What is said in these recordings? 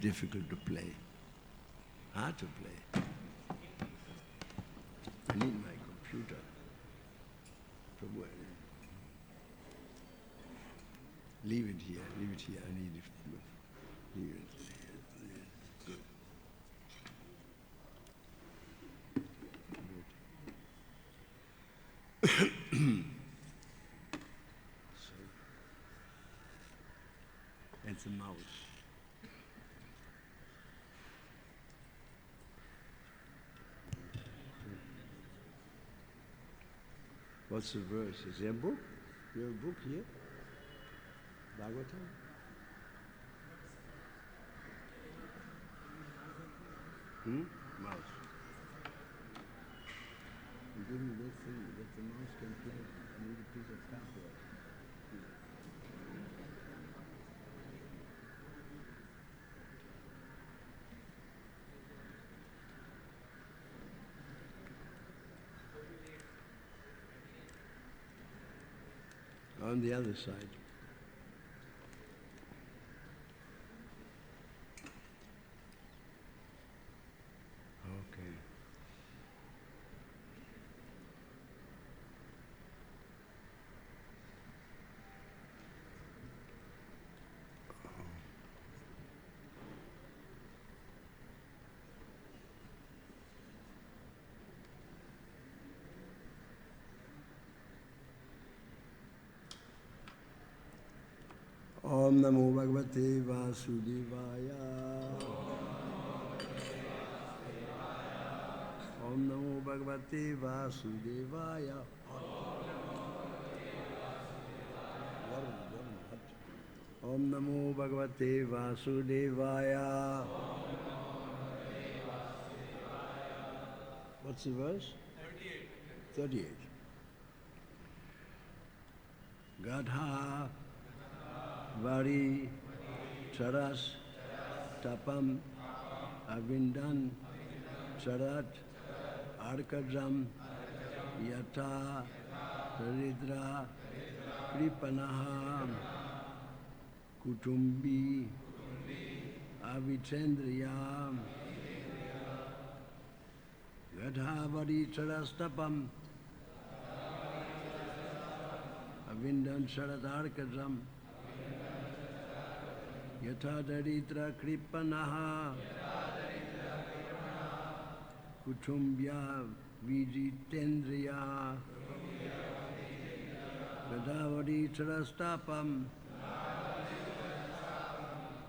difficult to play. Hard to play. I need my computer. Prabhu, leave it here, I need it. Leave it. Good. So, it's a mouse. What's the verse? Is there a book? You have a book here? Bhagavatam? Mouse. You give me this thing that the mouse can play. I need a piece of cardboard. On the other side. Okay. Om Namo Bhagavate Vasudevaya. Om Namo Bhagavate Vasudevaya. Om Namo Bhagavate Vasudevaya. What's the verse? 38. Gadha Vari Charas Tapam Avindan Charat Arkajam Yata Ridra Kripanaha Kutumbi Avichendriya Gadhavari Charastapam Avindan Charat Arkajam Yatha Daridra Kripanaha Kutumbya Vijitendriya Gadhavari Charastapam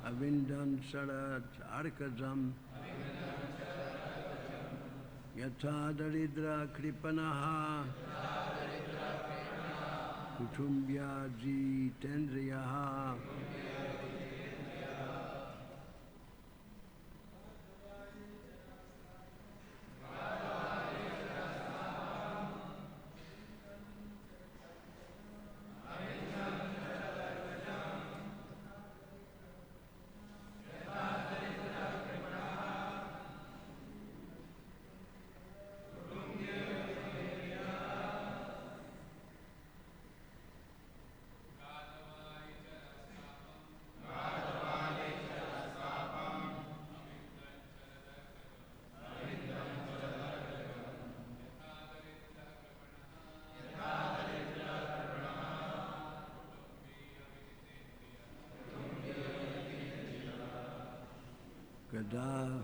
Avindan Sarat Arkajam Yatha Daridra Kripanaha Kutumbya Jitendriya Gada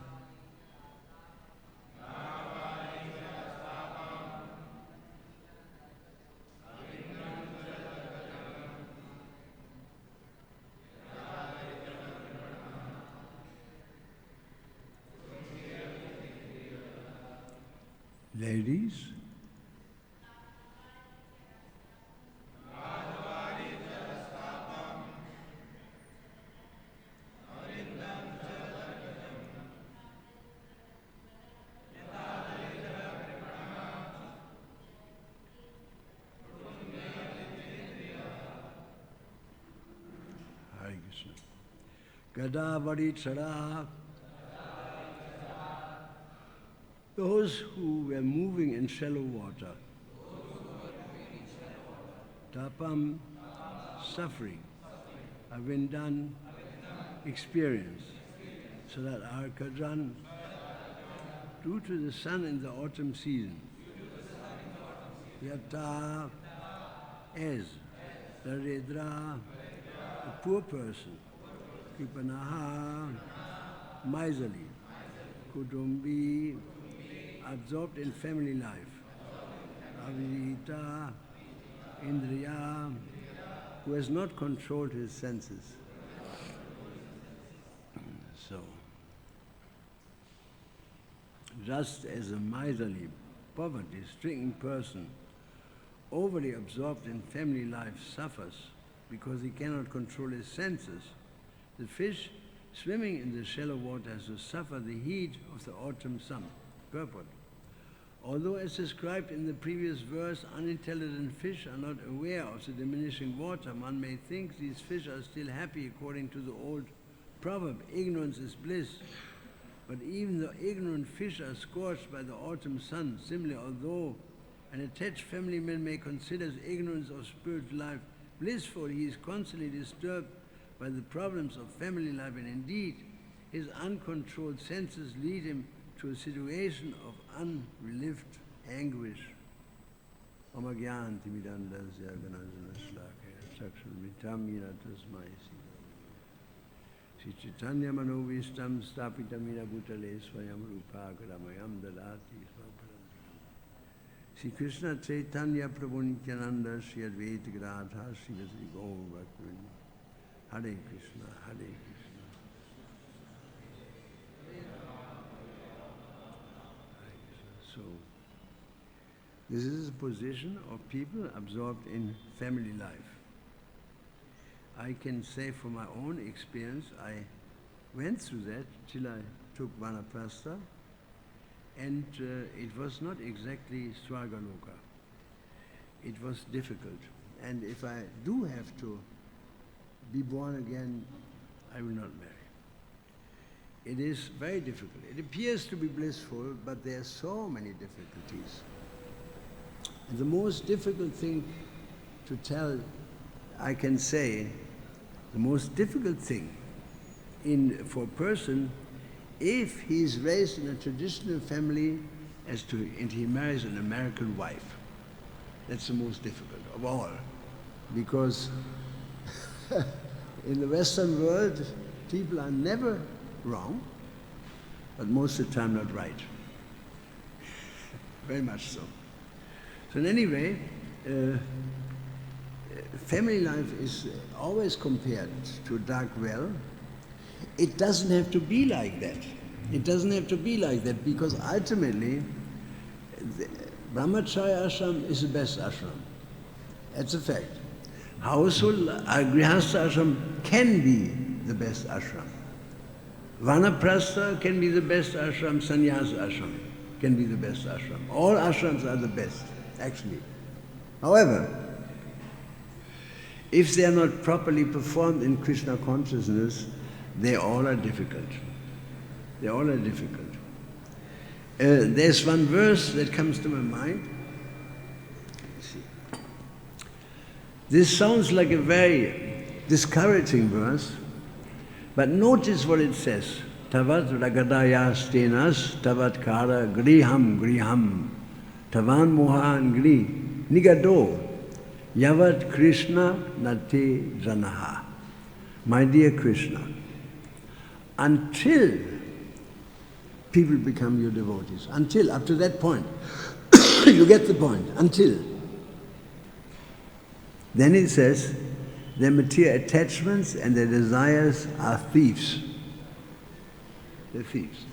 ladies, Hare Krishna. Gadavari Chara. Those who were moving in shallow water. Tapam, suffering. Avindan, experience. So that our Kajan, due to the sun in the autumn season, Yata, as the Redra, the poor person, Kripanaha, miserly, Kutumbi, absorbed in family life, Avidita, Indriya, who has not controlled his senses. So, just as a miserly, poverty-stricken person, overly absorbed in family life, suffers because he cannot control his senses, the fish swimming in the shallow water has to suffer the heat of the autumn sun. Purport. Although, as described in the previous verse, unintelligent fish are not aware of the diminishing water, one may think these fish are still happy according to the old proverb, ignorance is bliss. But even the ignorant fish are scorched by the autumn sun. Similarly, although an attached family man may consider his ignorance of spiritual life blissful, he is constantly disturbed by the problems of family life, and indeed his uncontrolled senses lead him to a situation of unrelieved anguish. Sri Chaitanya Manovistam Stapitamina Bhutale Swayam Rupa Karamayam Dadati Swaparantikam. Sri Krishna Chaitanya Prabhu Nityananda Sri Advaita Gradha Sri Vasri Gaur Bhaktivinoda. Hare Krishna, Hare Krishna. So, this is a position of people absorbed in family life. I can say from my own experience, I went through that till I took Vanaprastha, and it was not exactly Swargaloka. It was difficult. And if I do have to be born again, I will not marry. It is very difficult. It appears to be blissful, but there are so many difficulties. And the most difficult thing to tell, I can say, the most difficult thing for a person, if he is raised in a traditional family and he marries an American wife, that's the most difficult of all. Because in the Western world, people are never wrong, but most of the time not right. Very much so. So in any way, family life is always compared to a dark well. It doesn't have to be like that. It doesn't have to be like that, because ultimately, Brahmacharya ashram is the best ashram. That's a fact. Household, Grihastha ashram can be the best ashram. Vanaprastha can be the best ashram, Sannyas ashram can be the best ashram. All ashrams are the best, actually. However, if they are not properly performed in Krishna consciousness, they all are difficult. They all are difficult. There's one verse that comes to my mind. Let's see. This sounds like a very discouraging verse, but notice what it says. Tavat ragadaya stenas, tavat kara griham griham, tavan mohan gri nigado, yavat Krishna nate janaha. My dear Krishna, until people become your devotees, until, up to that point, you get the point, until. Then it says, their material attachments and their desires are thieves. They're thieves.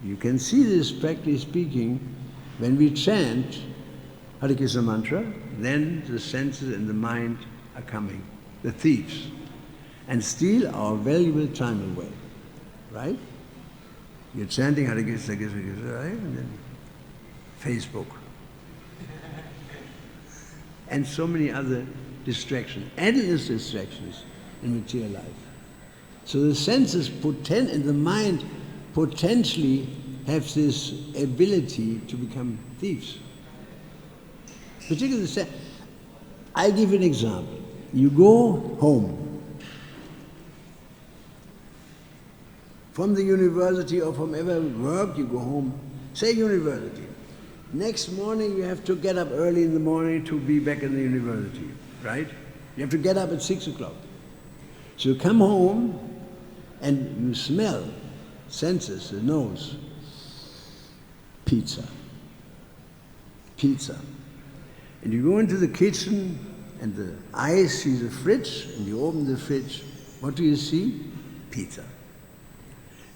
You can see this, practically speaking, when we chant Hare Krishna mantra, then the senses and the mind are coming, the thieves, and steal our valuable time away, right? You're chanting Hare Krishna, Krishna, Krishna, right? And then Facebook. And so many other distractions, endless distractions in material life. So the senses and the mind potentially have this ability to become thieves. Particularly, I give an example. You go home. from the university or from ever work, you go home, say university. Next morning you have to get up early in the morning to be back in the university, right? You have to get up at 6 o'clock. So you come home and you smell, senses, the nose, pizza. And you go into the kitchen and the eyes see the fridge and you open the fridge. What do you see? Pizza.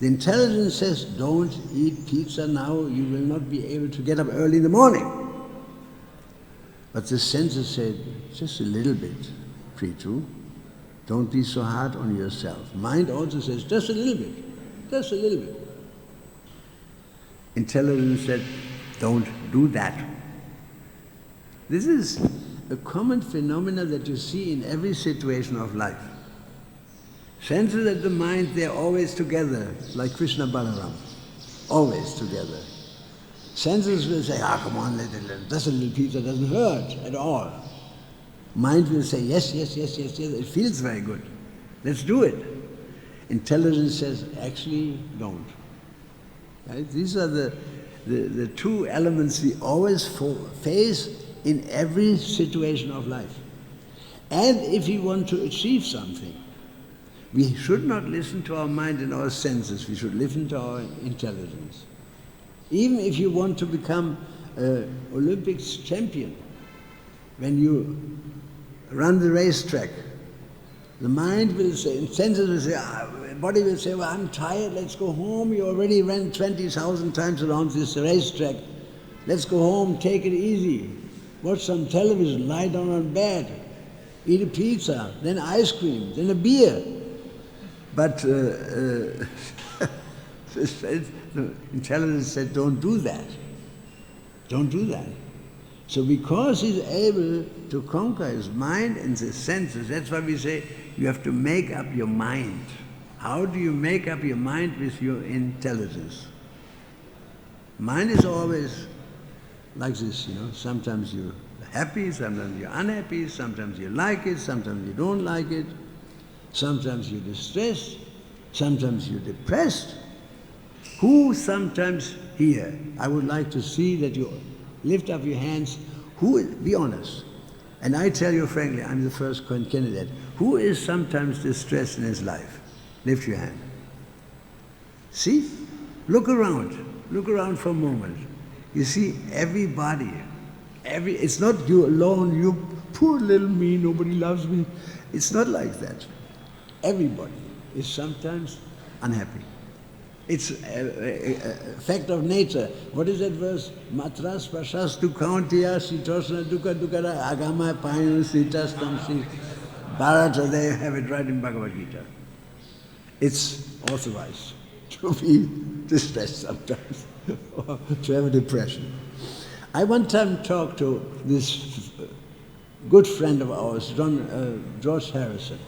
The intelligence says, don't eat pizza now, you will not be able to get up early in the morning. But the senses said, just a little bit, Prithu. Don't be so hard on yourself. Mind also says, just a little bit, just a little bit. Intelligence said, don't do that. This is a common phenomenon that you see in every situation of life. Senses and the mind, they're always together, like Krishna Balaram, always together. Senses will say, come on, just a little pizza doesn't hurt at all. Mind will say, yes, it feels very good. Let's do it. Intelligence says, actually, don't. Right? These are the two elements we always face in every situation of life. And if we want to achieve something, we should not listen to our mind and our senses, we should listen to our intelligence. Even if you want to become an Olympics champion, when you run the racetrack, the mind will say, and senses will say, body will say, well, I'm tired, let's go home, you already ran 20,000 times around this racetrack, let's go home, take it easy, watch some television, lie down on bed, eat a pizza, then ice cream, then a beer. But the intelligence said, don't do that. Don't do that. So because he's able to conquer his mind and his senses, that's why we say you have to make up your mind. How do you make up your mind with your intelligence? Mind is always like this, Sometimes you're happy, sometimes you're unhappy, sometimes you like it, sometimes you don't like it. Sometimes you're distressed, sometimes you're depressed. Who sometimes here, I would like to see that you lift up your hands, be honest. And I tell you frankly, I'm the first candidate. Who is sometimes distressed in his life? Lift your hand. See? Look around for a moment. You see everybody, it's not you alone, you poor little me, nobody loves me. It's not like that. Everybody is sometimes unhappy. It's a fact of nature. What is that verse? Matras pashas dukkhantiya sitosna dukha dukkara agama payanu sitas tamsi. Bharata, they have it right in Bhagavad Gita. It's authorized to be distressed sometimes, or to have a depression. I one time talked to this good friend of ours, George Harrison.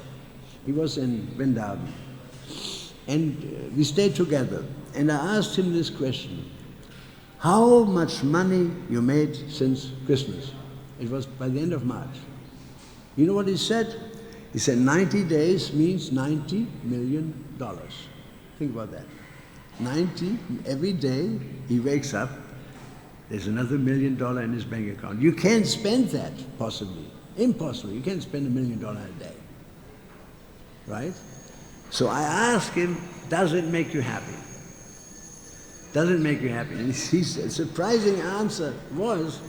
He was in Vrindavan. And we stayed together. And I asked him this question. How much money you made since Christmas? It was by the end of March. You know what he said? He said 90 days means $90 million. Think about that. 90, every day he wakes up, there's another $1 million in his bank account. You can't spend that, possibly. Impossible. You can't spend $1 million a day. Right? So I asked him, does it make you happy? Does it make you happy? And his surprising answer was,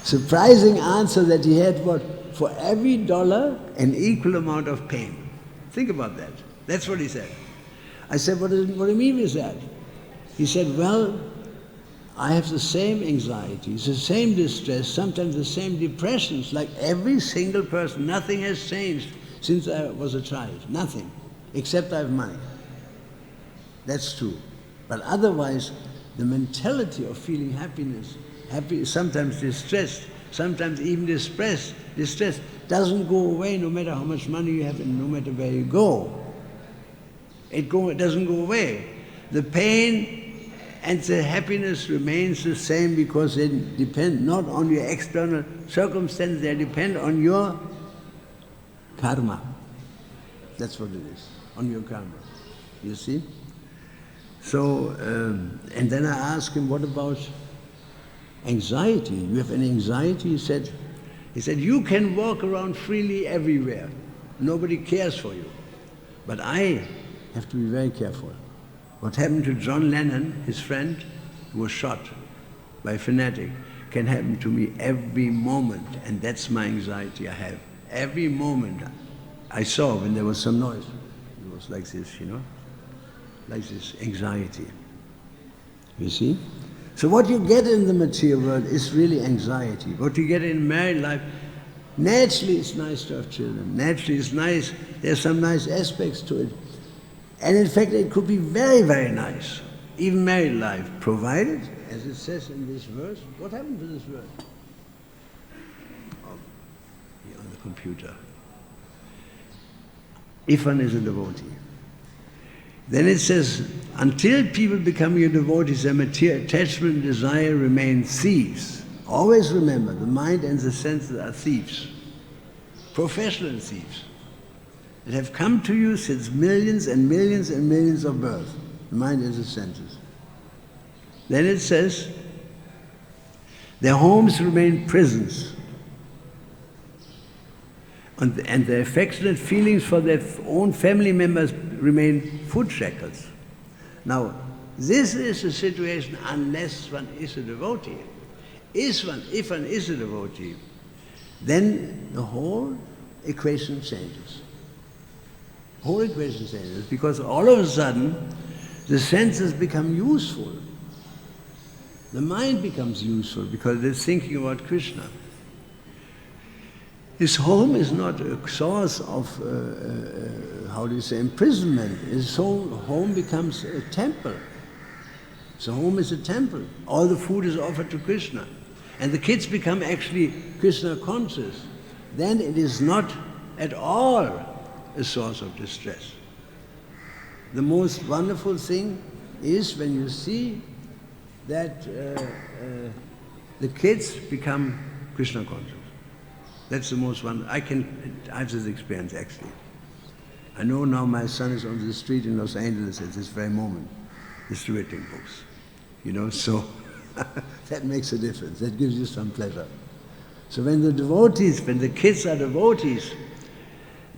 surprising answer that he had what? For every dollar, an equal amount of pain. Think about that. That's what he said. I said, what do you mean with that? He said, well, I have the same anxieties, the same distress, sometimes the same depressions, like every single person. Nothing has changed since I was a child. Nothing, except I have money. That's true. But otherwise, the mentality of feeling happiness, sometimes distressed, sometimes even distressed, doesn't go away no matter how much money you have and no matter where you go. It doesn't go away. The pain And the happiness remains the same because they depend not on your external circumstances, they depend on your karma. That's what it is, on your karma. You see? So, and then I asked him, what about anxiety? You have any anxiety? He said, you can walk around freely everywhere. Nobody cares for you. But I have to be very careful. What happened to John Lennon, his friend, who was shot by a fanatic, can happen to me every moment, and that's my anxiety I have. Every moment I saw when there was some noise, it was like this, like this anxiety. You see? So what you get in the material world is really anxiety. What you get in married life, naturally it's nice to have children. Naturally it's nice, there's some nice aspects to it. And in fact, it could be very, very nice, even married life, provided, as it says in this verse. What happened to this verse? Oh, here on the computer. If one is a devotee. Then it says, until people become your devotees, their material attachment and desire remain thieves. Always remember, the mind and the senses are thieves, professional thieves, that have come to you since millions and millions and millions of births, the mind and the senses. Then it says, their homes remain prisons, and their affectionate feelings for their own family members remain foot shackles. Now, this is a situation unless one is a devotee. If one is a devotee, then the whole equation changes. Whole equation changes, because all of a sudden the senses become useful. The mind becomes useful because it's thinking about Krishna. His home is not a source of, imprisonment. His home becomes a temple. So home is a temple. All the food is offered to Krishna. And the kids become actually Krishna conscious. Then it is not at all a source of distress. The most wonderful thing is when you see that the kids become Krishna conscious. That's the most wonderful. I have this experience actually. I know now my son is on the street in Los Angeles at this very moment, distributing books. So that makes a difference. That gives you some pleasure. So when the kids are devotees,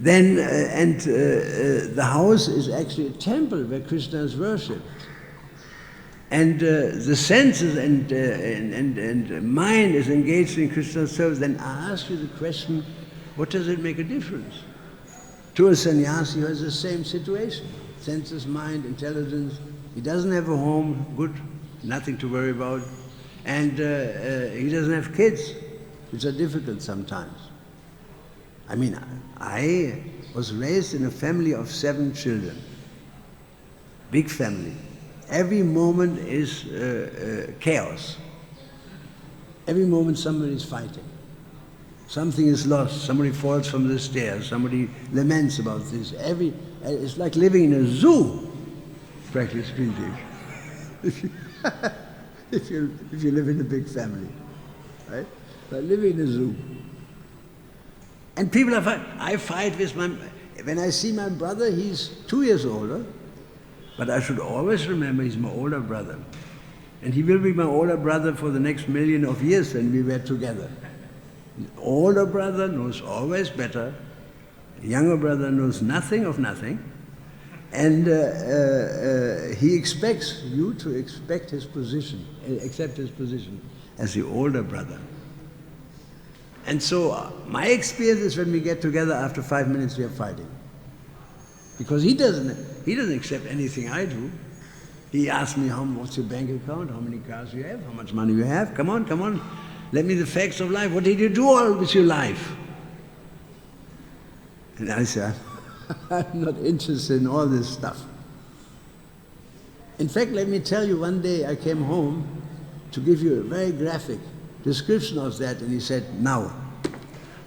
then, the house is actually a temple where Krishna is worshipped. And the senses and mind is engaged in Krishna's service. Then I ask you the question, what does it make a difference? To a sannyasi who has the same situation. Senses, mind, intelligence. He doesn't have a home, good, nothing to worry about. And he doesn't have kids, which are difficult sometimes. I mean, I was raised in a family of 7 children. Big family. Every moment is chaos. Every moment somebody is fighting. Something is lost, somebody falls from the stairs, somebody laments about this. It's like living in a zoo, practically speaking. if you live in a big family, right? But living in a zoo. And people are fighting. I fight with when I see my brother, he's 2 years older, but I should always remember he's my older brother. And he will be my older brother for the next million of years when we were together. The older brother knows always better. The younger brother knows nothing of nothing. And he expects you to accept his position as the older brother. And so my experience is when we get together, after 5 minutes we are fighting. Because he doesn't accept anything I do. He asks me, what's your bank account, how many cars you have, how much money you have, come on, let me the facts of life, what did you do all with your life? And I said, I'm not interested in all this stuff. In fact, let me tell you, one day I came home to give you a very graphic description of that, and he said, now,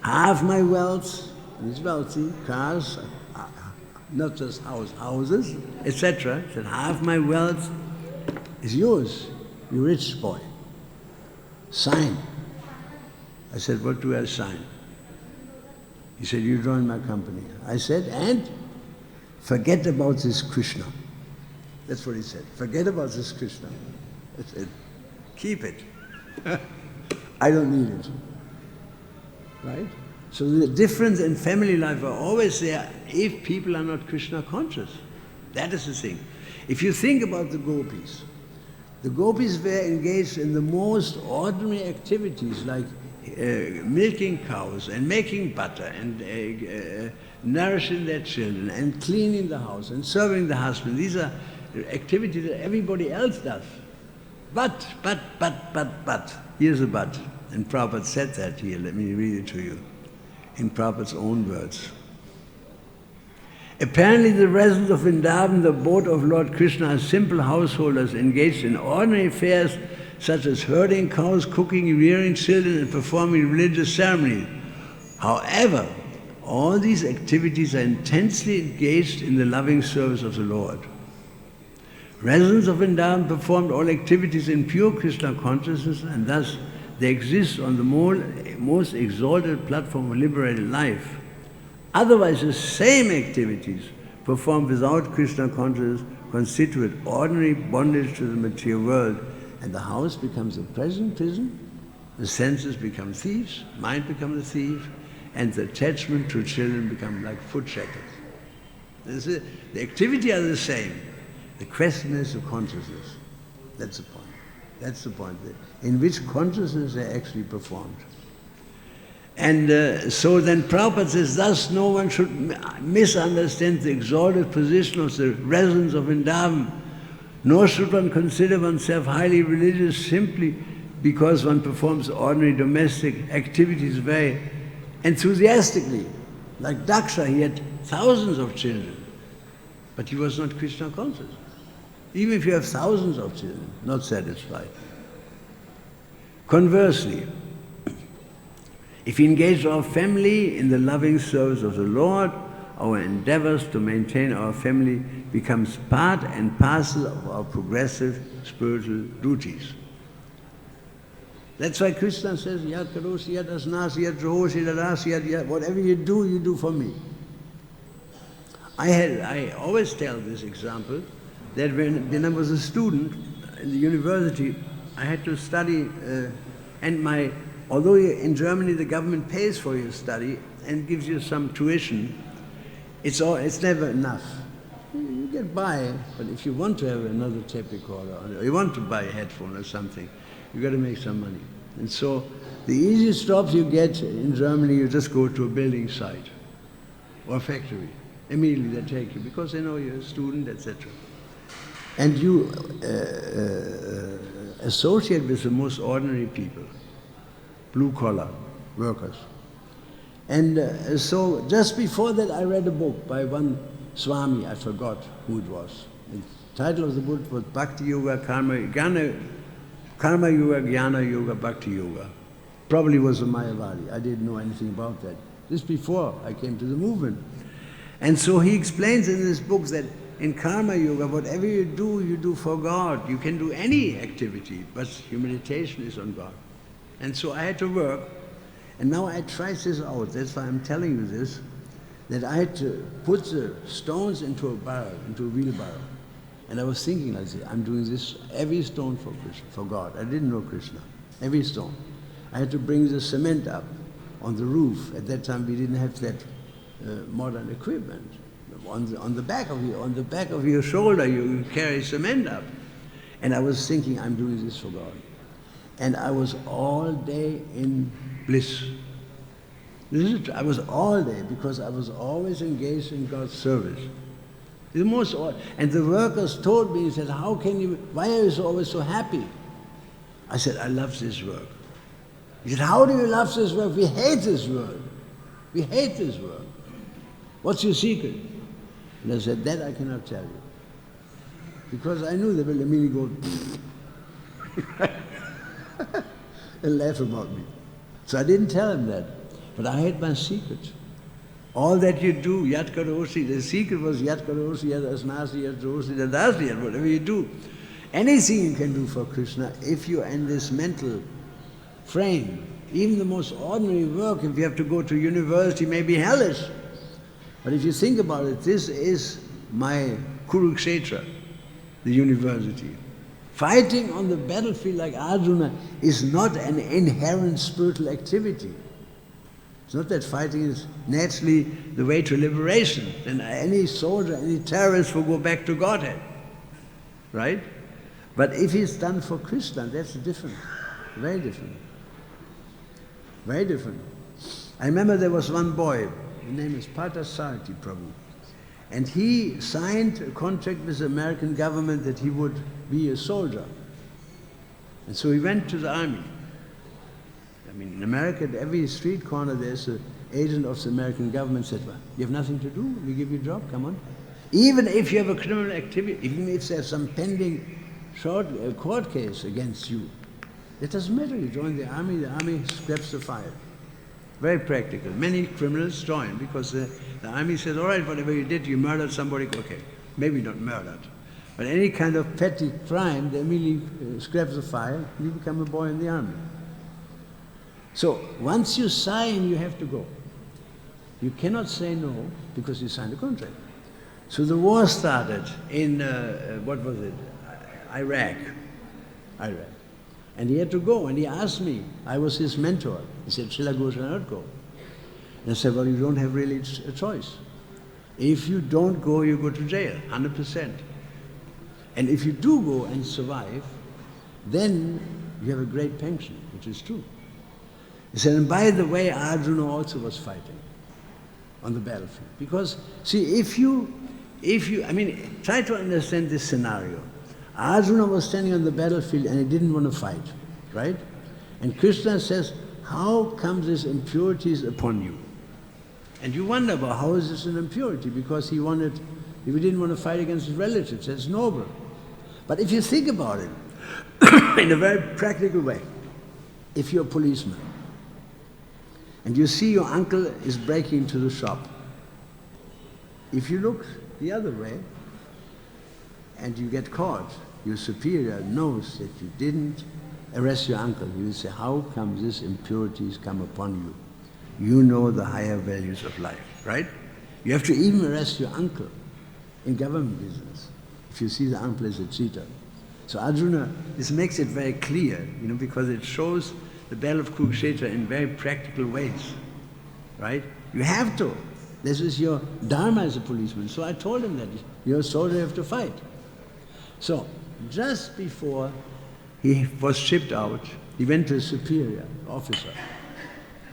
half my wealth, and he's wealthy, cars, not just houses, etc. He said, half my wealth It's yours, you rich boy. Sign. I said, what do I sign? He said, you join my company. I said, and forget about this Krishna. That's what he said. Forget about this Krishna. I said, keep it. I don't need it. Right? So the difference in family life are always there if people are not Krishna conscious. That is the thing. If you think about the gopis were engaged in the most ordinary activities like milking cows and making butter and nourishing their children and cleaning the house and serving the husband. These are activities that everybody else does. But. Here's a but. And Prabhupada said that here. Let me read it to you in Prabhupada's own words. Apparently the residents of Vrindavan, the abode of Lord Krishna, are simple householders engaged in ordinary affairs such as herding cows, cooking, rearing children, and performing religious ceremonies. However, all these activities are intensely engaged in the loving service of the Lord. Residents of Vrindavan performed all activities in pure Krishna consciousness, and thus they exist on the most exalted platform of liberated life. Otherwise, the same activities performed without Krishna consciousness constitute ordinary bondage to the material world, and the house becomes a prison, the senses become thieves, mind becomes a thief, and the attachment to children become like foot shackles. The activity are the same. The question is the consciousness. That's the point. That's the point. In which consciousness they actually performed. And so then Prabhupada says, thus no one should misunderstand the exalted position of the residents of Vrindavan, nor should one consider oneself highly religious simply because one performs ordinary domestic activities very enthusiastically. Like Daksha, he had thousands of children, but he was not Krishna conscious. Even if you have thousands of children, not satisfied. Conversely, if we engage our family in the loving service of the Lord, our endeavors to maintain our family becomes part and parcel of our progressive spiritual duties. That's why Krishna says, Yad karosi, yad asnasi, yad johosi, yad whatever you do for me. I always tell this example that when I was a student in the university, I had to study, although in Germany the government pays for your study and gives you some tuition, it's never enough. You get by, but if you want to have another tape recorder, or you want to buy a headphone or something, you got to make some money. And so the easiest jobs you get in Germany, you just go to a building site or a factory. Immediately they take you because they know you're a student, etc. And you associate with the most ordinary people, blue-collar workers. And so just before that I read a book by one Swami, I forgot who it was. The title of the book was Bhakti Yoga, Karma Yoga, Jnana Yoga, Bhakti Yoga. Probably was a Mayavadi. I didn't know anything about that. This before I came to the movement. And so he explains in this book that in Karma Yoga, whatever you do for God. You can do any activity, but your meditation is on God. And so I had to work, and now I tried this out. That's why I'm telling you this, that I had to put the stones into a barrel, into a wheelbarrow. And I was thinking, I said, I'm doing this, every stone for Krishna, for God. I didn't know Krishna, every stone. I had to bring the cement up on the roof. At that time, we didn't have that modern equipment. On the back of your shoulder, you carry cement up. And I was thinking, I'm doing this for God. And I was all day in bliss. I was all day because I was always engaged in God's service. And the workers told me, he said, why are you always so happy? I said, I love this work. He said, how do you love this work? We hate this work. We hate this work. What's your secret? And I said, that I cannot tell you. Because I knew they will immediately go and laugh about me. So I didn't tell him that. But I had my secret. All that you do, Yat Karosi, the secret was Yat Karosi, Yat Asnasi, Yat Josi, Yat Dasi, whatever you do. Anything you can do for Krishna if you're in this mental frame. Even the most ordinary work, if you have to go to university, may be hellish. But if you think about it, this is my Kurukshetra, the university. Fighting on the battlefield like Arjuna is not an inherent spiritual activity. It's not that fighting is naturally the way to liberation. Then any soldier, any terrorist will go back to Godhead. Right? But if it's done for Krishna, that's different. Very different. Very different. I remember there was one boy, his name is Parthasarathi Prabhu, and he signed a contract with the American government that he would be a soldier. And so he went to the army. I mean, in America, at every street corner, there's an agent of the American government said, well, you have nothing to do, we give you a job, come on. Even if you have a criminal activity, even if there's some pending court case against you, it doesn't matter, you join the army scraps the file. Very practical. Many criminals join because the army says, all right, whatever you did, you murdered somebody, okay, maybe not murdered. But any kind of petty crime, they immediately scrap the file, and you become a boy in the army. So once you sign, you have to go. You cannot say no because you signed a contract. So the war started in, what was it? Iraq. And he had to go, and he asked me, I was his mentor. He said, shall I go, shall I not go? And I said, well, you don't have really a choice. If you don't go, you go to jail, 100%. And if you do go and survive, then you have a great pension, which is true. He said, and by the way, Arjuna also was fighting on the battlefield. Because, see, if you, try to understand this scenario. Arjuna was standing on the battlefield and he didn't want to fight, right? And Krishna says, how come this impurity is upon you? And you wonder about how is this an impurity? Because he didn't want to fight against his relatives. That's noble. But if you think about it, in a very practical way, if you're a policeman, and you see your uncle is breaking into the shop, if you look the other way, and you get caught, your superior knows that you didn't arrest your uncle. He will say, how come these impurities come upon you? You know the higher values of life, right? You have to even arrest your uncle in government business if you see the uncle as a cheater. So Arjuna, this makes it very clear, because it shows the battle of Kurukshetra in very practical ways, right? You have to. This is your dharma as a policeman. So I told him that you're a soldier, you have to fight. So, just before he was shipped out, he went to a superior officer.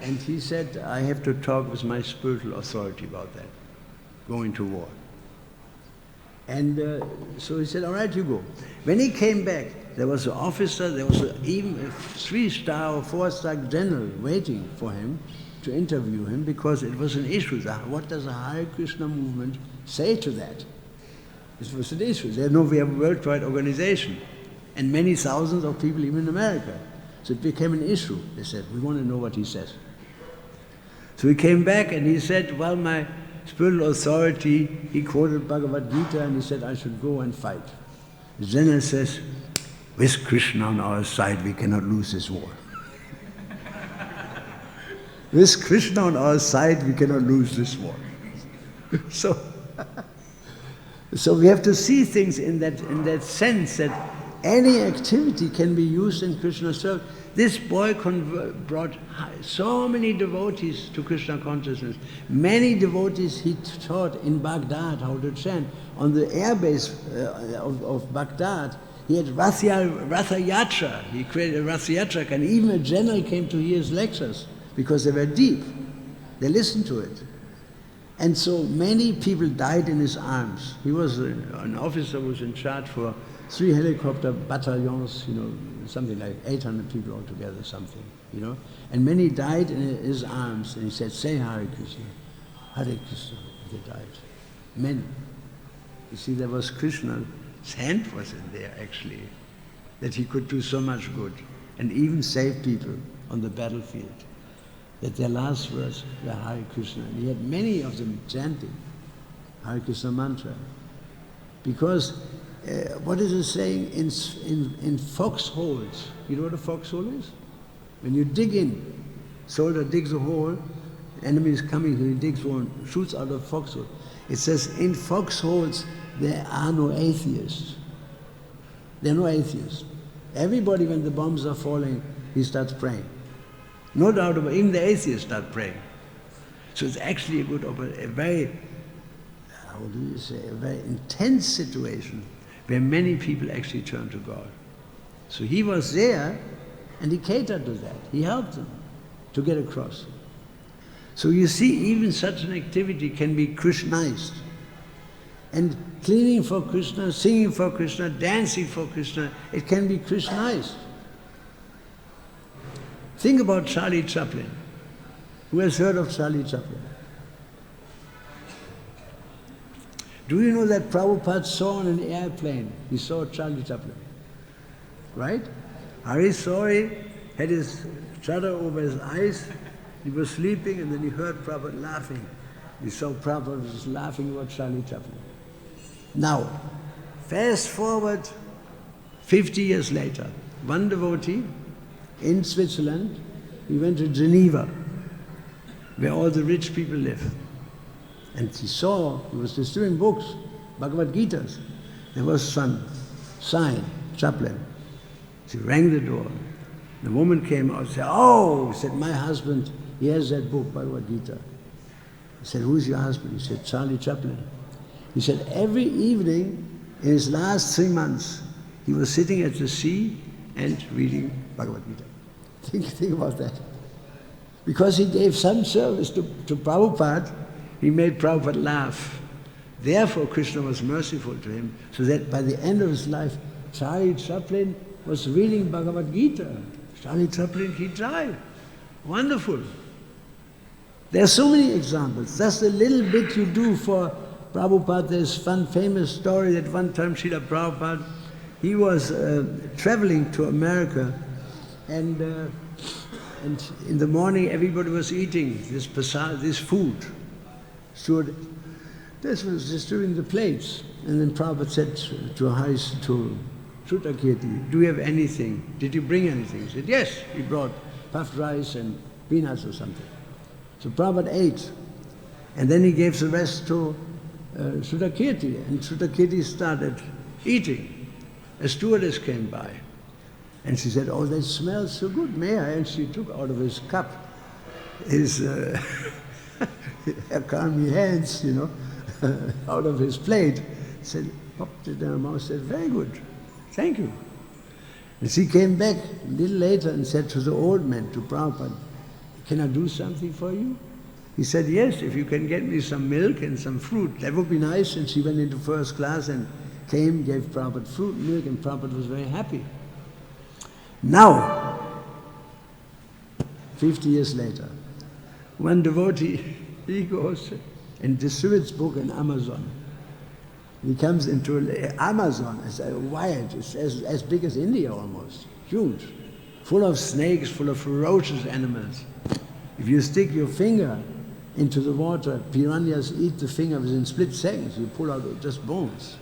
And he said, I have to talk with my spiritual authority about that, going to war. And so he said, all right, you go. When he came back, there was an officer, there was even a 3-star or 4-star general waiting for him to interview him because it was an issue. What does the Hare Krishna movement say to that? This was an issue. They know we have a worldwide organization and many thousands of people even in America. So it became an issue. They said, we want to know what he says. So he came back and he said, well, my spiritual authority, he quoted Bhagavad Gita and he said, I should go and fight. The general says, with Krishna on our side, we cannot lose this war. With Krishna on our side, we cannot lose this war. So we have to see things in that sense that any activity can be used in Krishna's service. This boy brought so many devotees to Krishna consciousness. Many devotees he taught in Baghdad how to chant. On the airbase of Baghdad, he had Ratha Yatra. He created a Ratha Yatra, and even a general came to hear his lectures because they were deep. They listened to it. And so many people died in his arms. He was an officer who was in charge for 3 helicopter battalions, something like 800 people altogether, something, And many died in his arms. And he said, say Hare Krishna, Hare Krishna. They died. Many. You see, there was Krishna's hand was in there, actually, that he could do so much good and even save people on the battlefield. That their last words were Hare Krishna. And he had many of them chanting Hare Krishna mantra. Because what is it saying in foxholes? You know what a foxhole is? When you dig in, soldier digs a hole, enemy is coming, he digs one, shoots out of foxhole. It says in foxholes there are no atheists. There are no atheists. Everybody, when the bombs are falling, he starts praying. No doubt about it, even the atheists start praying. So it's actually a very, how do you say, a very intense situation where many people actually turn to God. So he was there and he catered to that. He helped them to get across. So you see, even such an activity can be Krishnized. And cleaning for Krishna, singing for Krishna, dancing for Krishna, it can be Krishnized. Think about Charlie Chaplin. Who has heard of Charlie Chaplin? Do you know that Prabhupada saw on an airplane, he saw Charlie Chaplin? Right? Hari saw it, had his shutter over his eyes, he was sleeping, and then he heard Prabhupada laughing. He saw Prabhupada was laughing about Charlie Chaplin. Now, fast forward 50 years later, one devotee in Switzerland, he went to Geneva, where all the rich people live. And he was distributing books, Bhagavad Gitas. There was some sign, Chaplin. He rang the door. The woman came out and said, "Oh," said, "my husband, he has that book, Bhagavad Gita." He said, "Who's your husband?" He said, "Charlie Chaplin." He said, every evening in his last 3 months, he was sitting at the sea and reading Bhagavad Gita. Think about that. Because he gave some service to Prabhupada, he made Prabhupada laugh. Therefore, Krishna was merciful to him, so that by the end of his life, Charlie Chaplin was reading Bhagavad Gita. Charlie Chaplin, he died. Wonderful. There are so many examples. Just a little bit you do for Prabhupada. There's one famous story that one time Srila Prabhupada, he was traveling to America, and in the morning everybody was eating this food. Steward, this was distributing the plates. And then Prabhupada said to Shutakirti, "Do you have anything? Did you bring anything?" He said, "Yes." He brought puffed rice and peanuts or something. So Prabhupada ate. And then he gave the rest to Shutakirti. And Shutakirti started eating. A stewardess came by. And she said, "Oh, that smells so good, may I?" And she took out of his cup his karmi hands, out of his plate. Said, popped it in her mouth, said, "Very good, thank you." And she came back a little later and said to the old man, to Prabhupada, "Can I do something for you?" He said, "Yes, if you can get me some milk and some fruit, that would be nice." And she went into first class and came, gave Prabhupada fruit, milk, and Prabhupada was very happy. Now, 50 years later, one devotee, he goes and distributes book in Amazon. He comes into Amazon, it's wild, it's as big as India almost, huge, full of snakes, full of ferocious animals. If you stick your finger into the water, piranhas eat the finger within split seconds. You pull out just bones.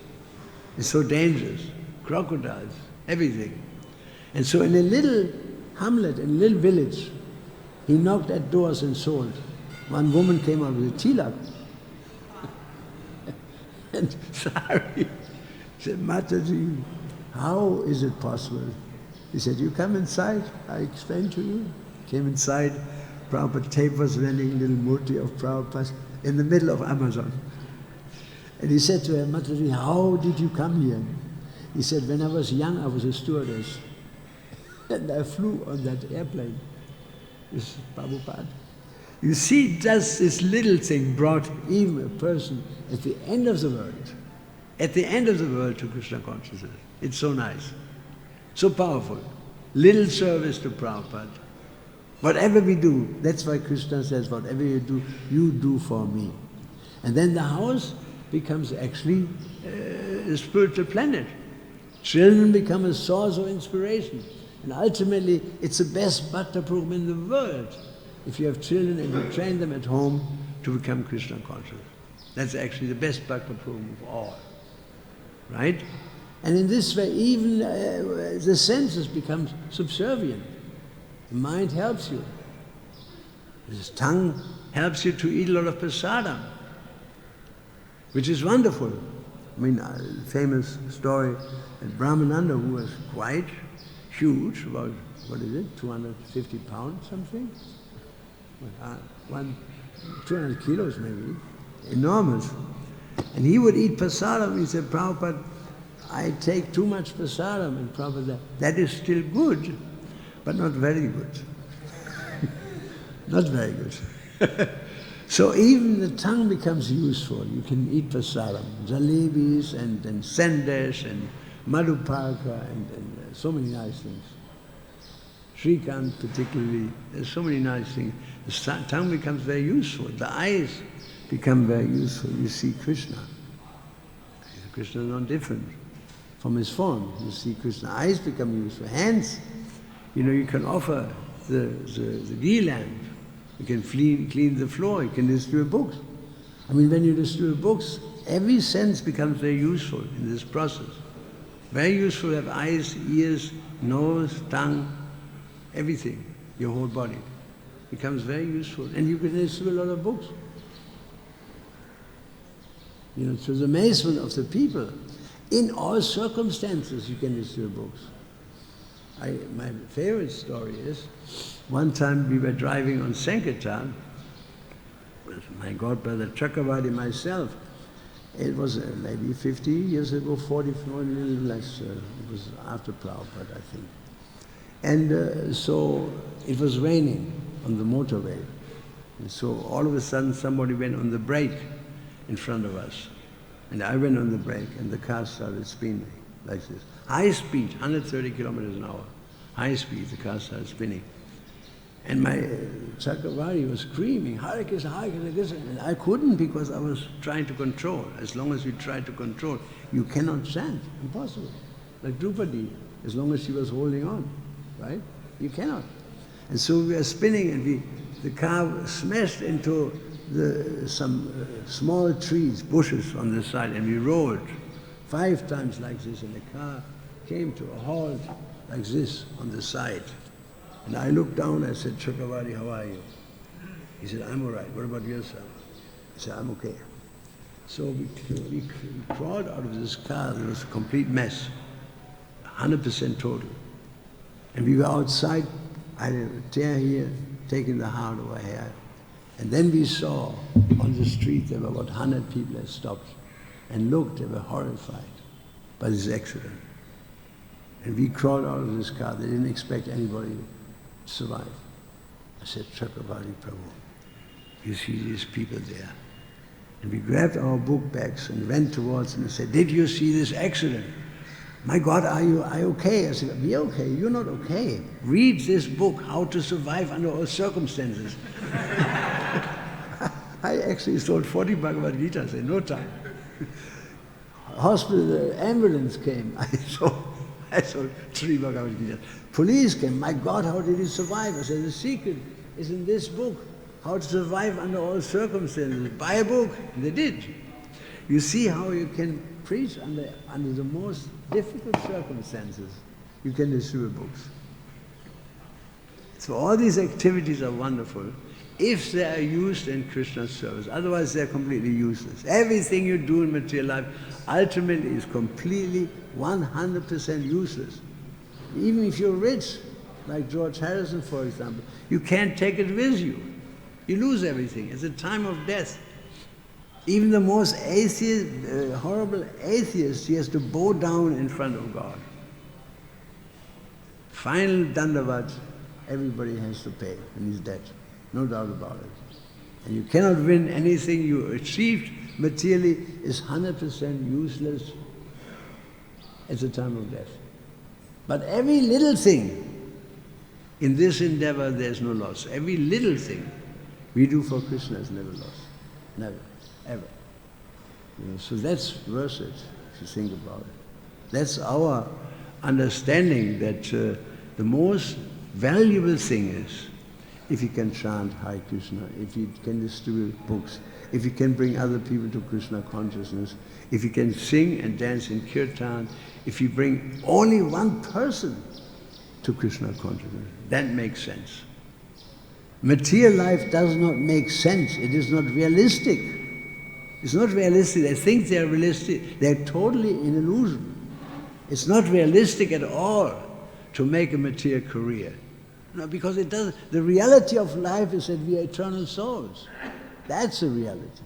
It's so dangerous. Crocodiles, everything. And so in a little hamlet, in a little village, he knocked at doors and sold. One woman came out with a tilak. And sorry, said, "Mataji, how is it possible?" He said, "You come inside, I explain to you." Came inside, Prabhupada tape was running, little murti of Prabhupada in the middle of Amazon. And he said to her, "Mataji, how did you come here?" He said, "When I was young, I was a stewardess. And I flew on that airplane." This is Prabhupada. You see, just this little thing brought even a person at the end of the world to Krishna consciousness. It's so nice, so powerful. Little service to Prabhupada. Whatever we do, that's why Krishna says, whatever you do for me. And then the house becomes actually a spiritual planet. Children become a source of inspiration. And ultimately, it's the best bhakta program in the world. If you have children and you train them at home to become Krishna conscious. That's actually the best bhakta program of all. Right? And in this way, even the senses become subservient. The mind helps you. This tongue helps you to eat a lot of prasadam, which is wonderful. I mean, famous story that Brahmananda, who was quite huge, about, 250 pounds, something? 200 kilos maybe, enormous. And he would eat prasadam. He said, Prabhupada, I take too much prasadam. And Prabhupada said, that is still good, but not very good. Not very good. So even the tongue becomes useful. You can eat prasadam, jalebis and sandesh and madhupaka and so many nice things. Shrikant particularly, there's so many nice things. The tongue becomes very useful. The eyes become very useful. You see Krishna. Krishna is not different from his form. You see Krishna. Eyes become useful. Hands, you can offer the ghee lamp. You can clean the floor. You can distribute books. I mean, when you distribute books, every sense becomes very useful in this process. Very useful to have eyes, ears, nose, tongue, everything, your whole body becomes very useful. And you can distribute a lot of books. To the amazement of the people, in all circumstances you can distribute books. My favorite story is, one time we were driving on Sankirtan with my godbrother Chakravarti, myself. It was maybe 50 years ago, 40, a little less. It was after Prabhupada, I think. And so it was raining on the motorway. And so all of a sudden somebody went on the brake in front of us. And I went on the brake and the car started spinning like this. High speed, 130 kilometers an hour. High speed, the car started spinning. And my Chakravarti was screaming, Hare Krishna, Hare Krishna, Hare Krishna. And I couldn't because I was trying to control. As long as you try to control, you cannot chant. Impossible. Like Drupadi, as long as she was holding on, right? You cannot. And so we were spinning and the car smashed into some small trees, bushes on the side, and we rolled 5 times like this, and the car came to a halt like this on the side. And I looked down, I said, Chakravarti, how are you? He said, I'm all right. What about yourself? I said, I'm okay. So we crawled out of this car. There was a complete mess, 100% total. And we were outside. I had a tear here, taking the heart over here. And then we saw on the street there were about 100 people that stopped and looked. They were horrified by this accident. And we crawled out of this car. They didn't expect anybody to survive. I said, Chakravarti Prabhu, you see these people there. And we grabbed our book bags and went towards them and said, did you see this accident? My God, are you okay? I said, we're okay, you're not okay. Read this book, How to Survive Under All Circumstances. I actually sold 40 Bhagavad Gitas in no time. Hospital, the ambulance came. I sold 3 Bhagavad Gitas. Police came. My God, how did he survive? I said, the secret is in this book, How to Survive Under All Circumstances. Buy a book. And they did. You see how you can preach under the most difficult circumstances. You can distribute books. So all these activities are wonderful if they are used in Krishna's service. Otherwise they're completely useless. Everything you do in material life ultimately is completely 100% useless. Even if you're rich, like George Harrison, for example, you can't take it with you. You lose everything. It's a time of death. Even the most horrible atheist, he has to bow down in front of God. Final dandavat, everybody has to pay when he's dead. No doubt about it. And you cannot win anything you achieved materially is 100% useless at the time of death. But every little thing, in this endeavor there's no loss. Every little thing we do for Krishna is never lost. Never, ever. So that's worth it, if you think about it. That's our understanding that the most valuable thing is if you can chant Hare Krishna, if you can distribute books, if you can bring other people to Krishna consciousness, if you can sing and dance in kirtan, if you bring only one person to Krishna consciousness, that makes sense. Material life does not make sense. It is not realistic. It's not realistic. They think they are realistic. They are totally in illusion. It's not realistic at all to make a material career. No, because it does. The reality of life is that we are eternal souls. That's the reality.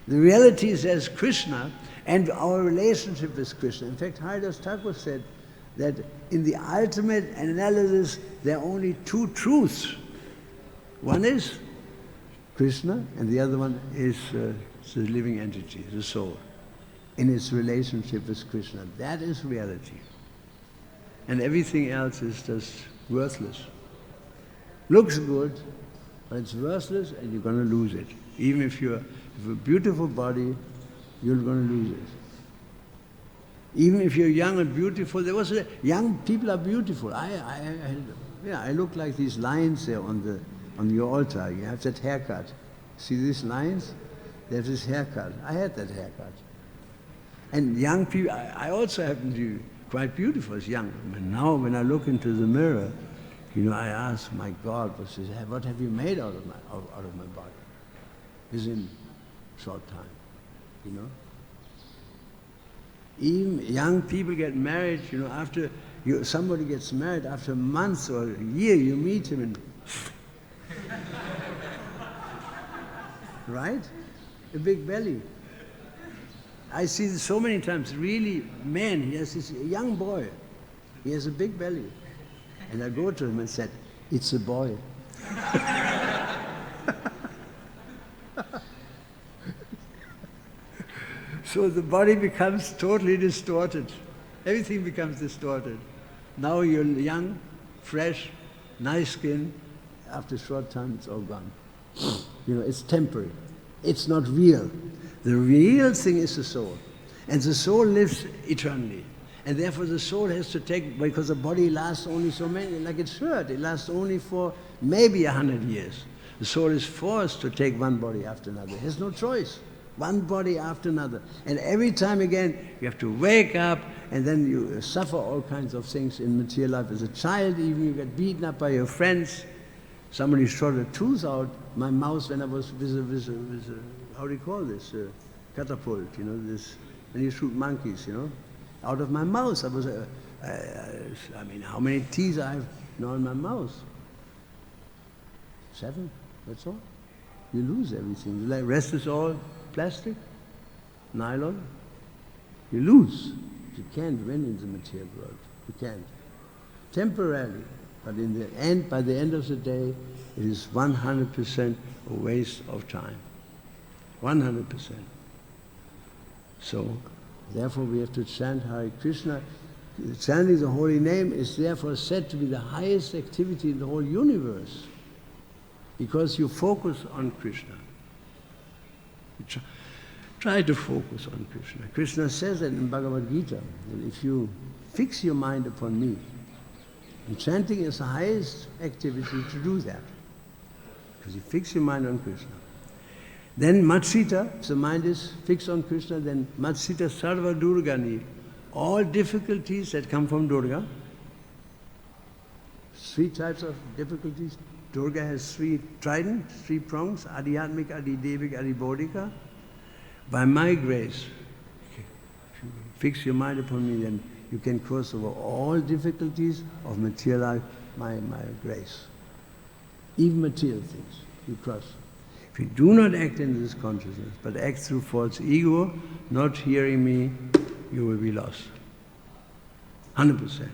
The reality is as Krishna and our relationship with Krishna. In fact, Haridas Thakur said that in the ultimate analysis, there are only two truths. One is Krishna, and the other one is the living entity, the soul, in its relationship with Krishna. That is reality. And everything else is just worthless. Looks good, but it's worthless and you're going to lose it. Even if you have a beautiful body, you're going to lose it. Even if you're young and beautiful, young people are beautiful. I look like these lions there on your altar. You have that haircut. See these lions? They have this haircut. I had that haircut. And young people, I also happen to be quite beautiful as young. And now when I look into the mirror, I ask, my God, what have you made out of my body? Within a short time, Even young people get married, after somebody gets married, after months or a year, you meet him and right? A big belly. I see this so many times. Really, man, he has this young boy. He has a big belly. And I go to him and said, it's a boy. So the body becomes totally distorted. Everything becomes distorted. Now you're young, fresh, nice skin. After a short time, it's all gone. It's temporary. It's not real. The real thing is the soul. And the soul lives eternally. And therefore the soul has to take, because the body lasts only so many, like its shirt, it lasts only for maybe 100 years. The soul is forced to take one body after another. It has no choice. One body after another. And every time again, you have to wake up, and then you suffer all kinds of things in material life. As a child even, you get beaten up by your friends. Somebody shot a tooth out my mouth when I was with a how do you call this? Catapult, this, when you shoot monkeys, out of my mouth. I was, how many teeth I have now in my mouth? 7, that's all. You lose everything. The rest is all plastic, nylon. You lose. You can't win in the material world. You can't. Temporarily. But in the end, by the end of the day, it is 100% a waste of time. 100%. So, therefore we have to chant Hare Krishna. Chanting the holy name is therefore said to be the highest activity in the whole universe. Because you focus on Krishna. You try to focus on Krishna. Krishna says that in Bhagavad Gita, that if you fix your mind upon me, and chanting is the highest activity to do that. Because you fix your mind on Krishna. Then Matsita, if the mind is fixed on Krishna, then Matsita Sarva Durgani, all difficulties that come from Durga, 3 types of difficulties. Durga has 3 tridents, 3 prongs, Adhyatmik, Adhidevik, Adhibodhika. By my grace, if you fix your mind upon me, then you can cross over all difficulties of material life, my grace. Even material things, you cross. If you do not act in this consciousness, but act through false ego, not hearing me, you will be lost. 100%.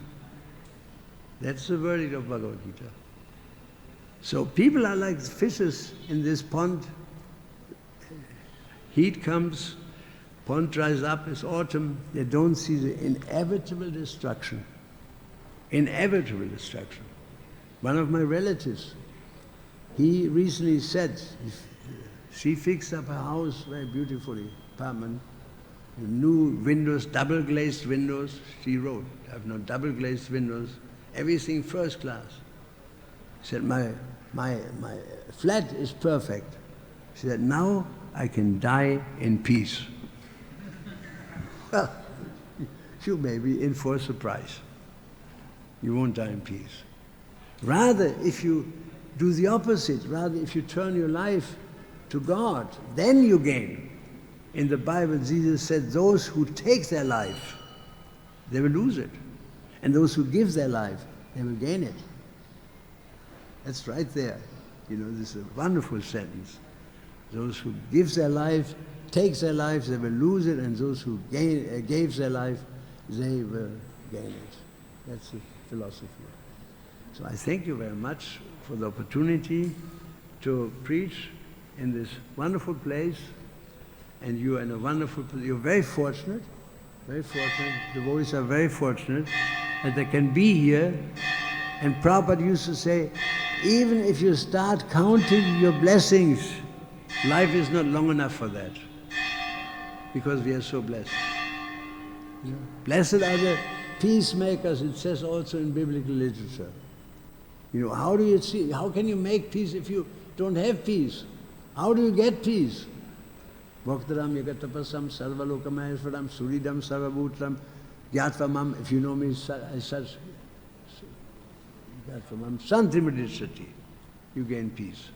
That's the verdict of Bhagavad Gita. So people are like fishes in this pond. Heat comes, pond dries up, it's autumn, they don't see the inevitable destruction. Inevitable destruction. One of my relatives, he recently said, she fixed up her house very beautifully, apartment, new windows, double glazed windows. She wrote, I have no double glazed windows, everything first class. She said, my flat is perfect. She said, now I can die in peace. Well, you may be in for a surprise. You won't die in peace. Rather, if you do the opposite, rather if you turn your life to God, then you gain. In the Bible, Jesus said, those who take their life, they will lose it. And those who give their life, they will gain it. That's right there. You know, this is a wonderful sentence. Those who give their life, take their life, they will lose it, and those who gave their life, they will gain it. That's the philosophy. So I thank you very much for the opportunity to preach in this wonderful place, and you are in a wonderful place. You're very fortunate, the devotees are very fortunate that they can be here. And Prabhupada used to say, even if you start counting your blessings, life is not long enough for that, because we are so blessed. Yeah. Blessed are the peacemakers, it says also in biblical literature. You know, how can you make peace if you don't have peace? How do you get peace? Bhaktaram yagatapasam sarvalokamayasvaram suridam sarvabhutram gyatvam, if you know me, such gyatvam santrimudisati, you gain peace.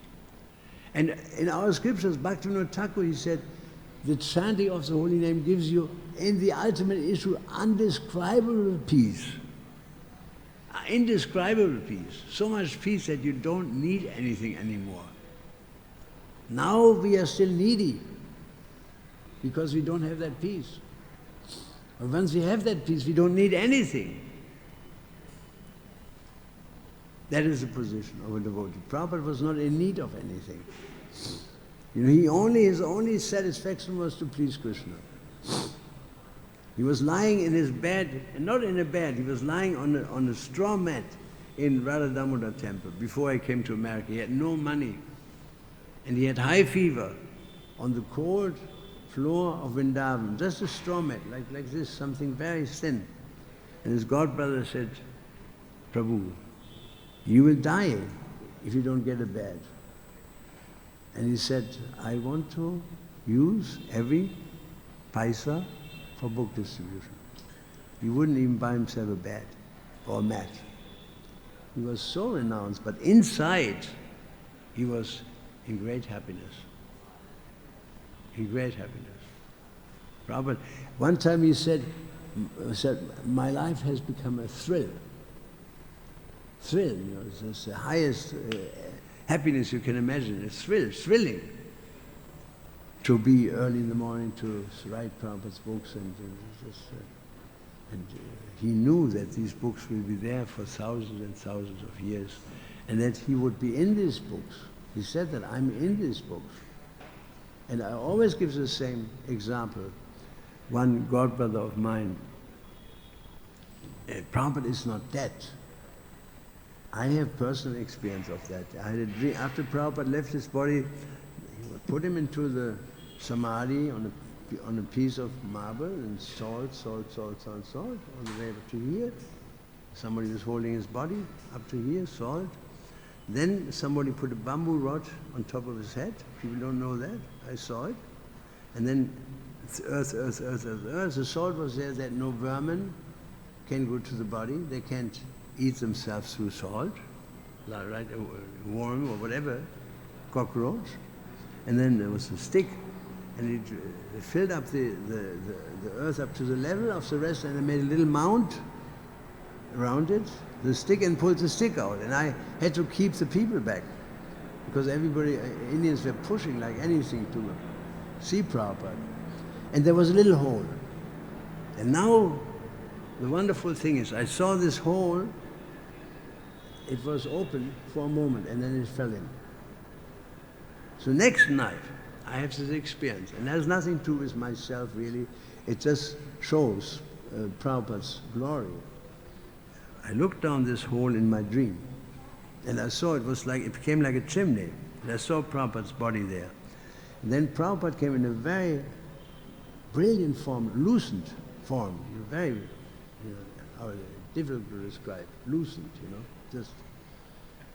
And in our scriptures, Bhaktivinoda Thakur, he said, the chanting of the holy name gives you, in the ultimate issue, undescribable peace. Indescribable peace. So much peace that you don't need anything anymore. Now we are still needy because we don't have that peace. But once we have that peace, we don't need anything. That is the position of a devotee. Prabhupada was not in need of anything. You know, his only satisfaction was to please Krishna. He was lying in his bed, and not in a bed, he was lying on a straw mat in Radha Damodar temple before I came to America. He had no money, and he had high fever on the cold floor of Vrindavan, just a straw mat, like this, something very thin. And his godbrother said, Prabhu, you will die if you don't get a bed. And he said, I want to use every paisa for book distribution. He wouldn't even buy himself a bed or a mat. He was so renounced, but inside he was in great happiness. In great happiness. Prabhupada, one time he said, my life has become a thrill. Thrill, you know, it's the highest happiness you can imagine. It's thrilling to be early in the morning to write Prabhupada's books, and he knew that these books will be there for thousands and thousands of years, and that he would be in these books. He said that I'm in these books. And I always give the same example. One godbrother of mine, Prabhupada is not dead. I have personal experience of that. I had a dream. After Prabhupada left his body, he would put him into the samadhi on a piece of marble, and salt, on the way up to here. Somebody was holding his body up to here, salt. Then somebody put a bamboo rod on top of his head. People don't know that. I saw it. And then earth. The salt was there that no vermin can go to the body. They can't eat themselves through salt, right? A worm or whatever, cockroach. And then there was a stick, and it filled up the earth up to the level of the rest, and they made a little mound around it, the stick, and pulled the stick out. And I had to keep the people back, because everybody, Indians were pushing like anything to see Prabhupada. And there was a little hole. And now, the wonderful thing is, I saw this hole, it was open for a moment, and then it fell in. So next night, I have this experience, and it has nothing to do with myself really, it just shows Prabhupada's glory. I looked down this hole in my dream, and I saw it became like a chimney, and I saw Prabhupada's body there. And then Prabhupada came in a very brilliant form, lucent form, very difficult to describe, lucent,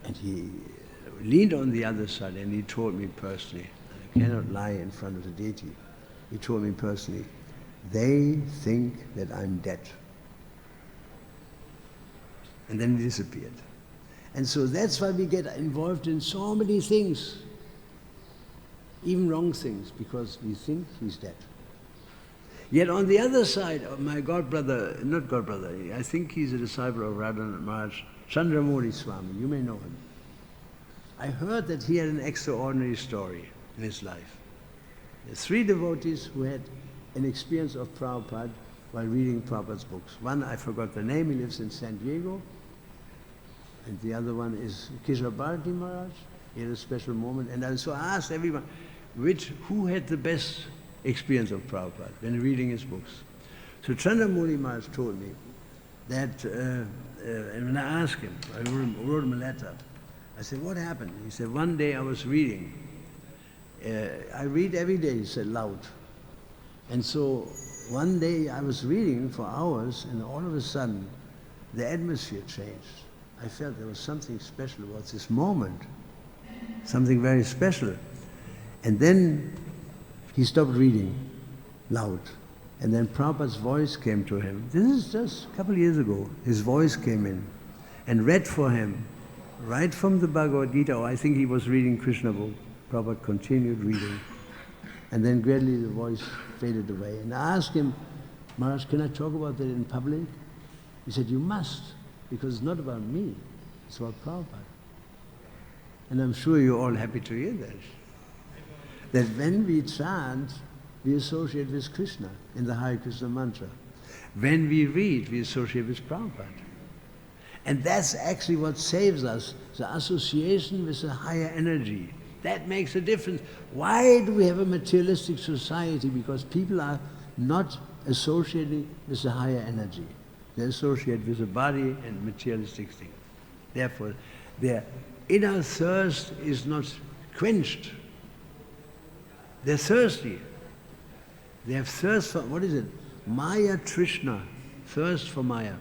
and he leaned on the other side, and he told me personally, cannot lie in front of the deity. He told me personally, they think that I'm dead. And then he disappeared. And so that's why we get involved in so many things, even wrong things, because we think he's dead. Yet on the other side, my godbrother, not godbrother, I think he's a disciple of Radhanath Maharaj, Chandramoli Swami, you may know him. I heard that he had an extraordinary story in his life. There are 3 devotees who had an experience of Prabhupada while reading Prabhupada's books. One, I forgot the name, he lives in San Diego. And the other one is Kishore Bharati Maharaj. He had a special moment. And so I asked everyone, who had the best experience of Prabhupada when reading his books? So Chandramoli Maharaj told me that, and when I asked him, I wrote him a letter. I said, what happened? He said, one day I was reading. I read every day, he said, loud. And so one day I was reading for hours, and all of a sudden the atmosphere changed. I felt there was something special about this moment, something very special. And then he stopped reading loud. And then Prabhupada's voice came to him. This is just a couple of years ago. His voice came in and read for him, right from the Bhagavad Gita, or I think he was reading Krishna book. Prabhupada continued reading. And then gradually the voice faded away. And I asked him, Maharaj, can I talk about that in public? He said, you must, because it's not about me, it's about Prabhupada. And I'm sure you're all happy to hear that. That when we chant, we associate with Krishna in the Hare Krishna mantra. When we read, we associate with Prabhupada. And that's actually what saves us, the association with a higher energy. That makes a difference. Why do we have a materialistic society? Because people are not associating with a higher energy. They associate with the body and materialistic things. Therefore, their inner thirst is not quenched. They're thirsty. They have thirst for, what is it? Maya Trishna, thirst for Maya.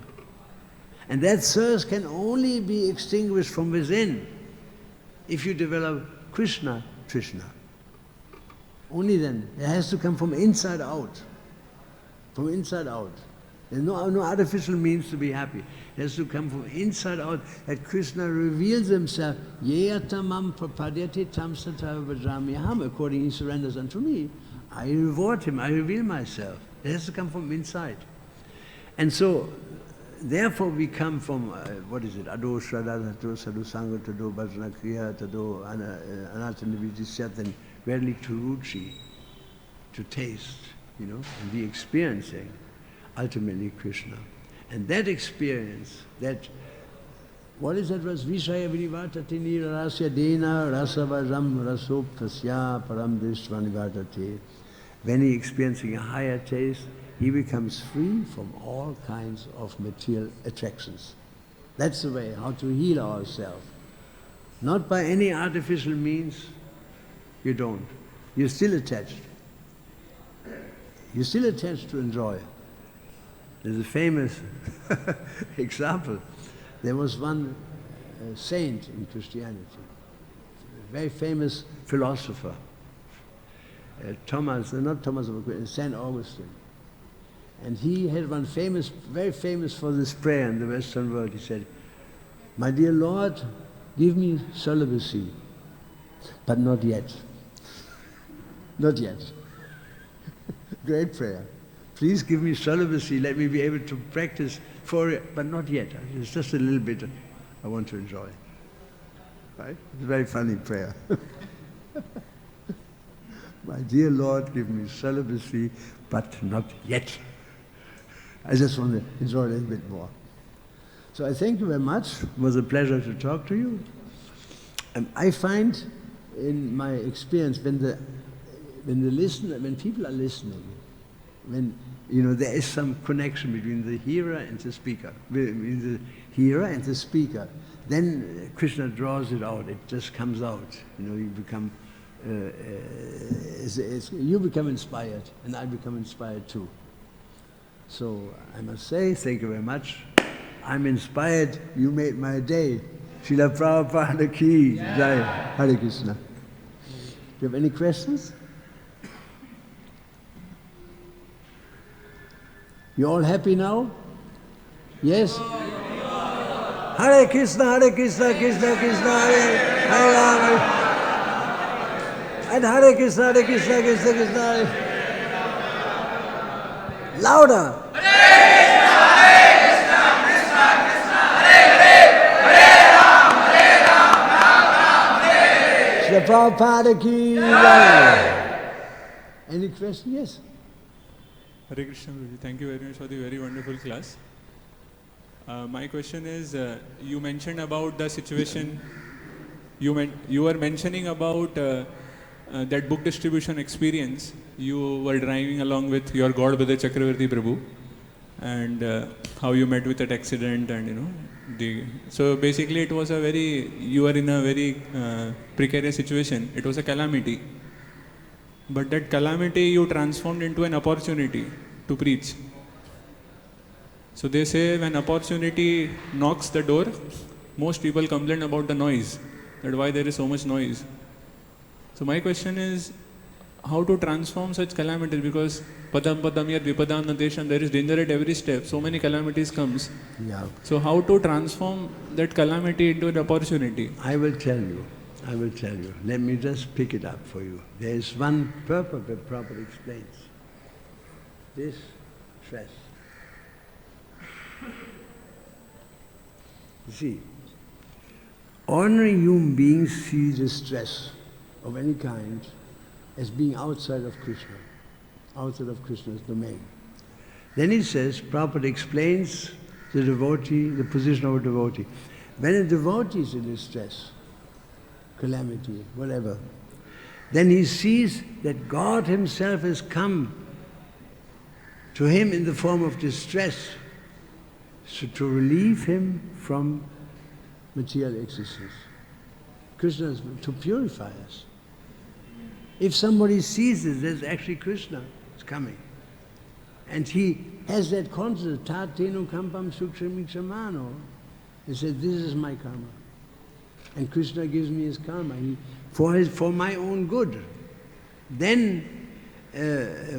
And that thirst can only be extinguished from within if you develop Krishna Trishna. Only then. It has to come from inside out. From inside out. There's no artificial means to be happy. It has to come from inside out, that Krishna reveals himself. Yeyatamam prapadyate tam satava vajramyaham. According he surrenders unto me, I reward him, I reveal myself. It has to come from inside. And so, therefore we come from, what is it? Ado Shraddha, Tado Sadhu Sangha, Tado Bhajana Kriya, Tado Anatanavidishyat, and gradually to Ruchi, to taste, and be experiencing ultimately Krishna. And that experience, what is that verse? Vishaya vinivartate nirasya dena rasavajam rasopasya param drishva nivartate. When he is experiencing a higher taste, he becomes free from all kinds of material attractions. That's the way how to heal ourselves. Not by any artificial means. You don't. You're still attached. You're still attached to enjoy. There's a famous example. There was one saint in Christianity, a very famous philosopher, not Thomas of Aquin, St. Augustine. And he had one very famous for this prayer in the Western world. He said, my dear Lord, give me celibacy, but not yet. Not yet. Great prayer. Please give me celibacy, let me be able to practice for it, but not yet. It's just a little bit I want to enjoy. Right? It's a very funny prayer. My dear Lord, give me celibacy, but not yet. I just want to enjoy a little bit more. So I thank you very much. It was a pleasure to talk to you. I find in my experience when people are listening, when there is some connection between the hearer and the speaker, then Krishna draws it out. It just comes out. You become inspired, and I become inspired too. So I must say, thank you very much. I'm inspired. You made my day. Srila Prabhupada ki jai. Hare Krishna. you have any questions? You all happy now? Yes? Hare Krishna, Krishna Krishna, Hare Hare Rama. And Hare Krishna, Krishna Krishna, Hare. Louder! Prabhupada ki jai. Any question? Yes. Hare Krishna, Prabhu. Thank you very much for the very wonderful class. My question is, you mentioned about the situation. You were mentioning about that book distribution experience. You were driving along with your God brother Chakravarti Prabhu, and how you met with that accident, and so basically it was you were in a very precarious situation. It was a calamity, but that calamity you transformed into an opportunity to preach. So they say when opportunity knocks the door, most people complain about the noise, that why there is so much noise. So my question is, how to transform such calamities, because padam padam yad vipadam natesham, there is danger at every step, so many calamities comes. Yeah. So how to transform that calamity into an opportunity? I will tell you. Let me just pick it up for you. There is one purpose that Prabhupada explains. This stress. You see, ordinary human beings see the stress of any kind as being outside of Krishna, outside of Krishna's domain. Then he says, Prabhupada explains the devotee, the position of a devotee. When a devotee is in distress, calamity, whatever, then he sees that God himself has come to him in the form of distress, so to relieve him from material existence. Krishna is to purify us. If somebody sees this, there's actually Krishna is coming. And he has that consciousness, tatenu kampam sukshamikshamano. He said, this is my karma. And Krishna gives me his karma for my own good. Then,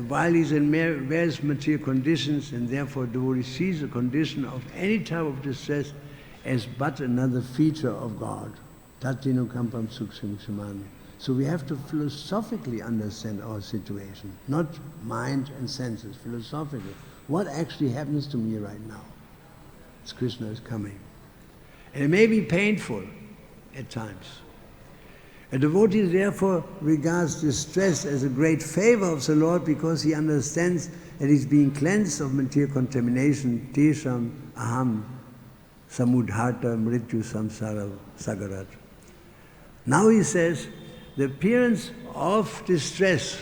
while he's in various material conditions, and therefore devotee sees the condition of any type of distress as but another feature of God. Tatenu kampam sukshamikshamano. So we have to philosophically understand our situation, not mind and senses, philosophically. What actually happens to me right now? As Krishna is coming. And it may be painful at times. A devotee therefore regards distress as a great favor of the Lord because he understands that he's being cleansed of material contamination, tesham aham samudharta mrityu samsara sagarat. Now he says, the appearance of distress,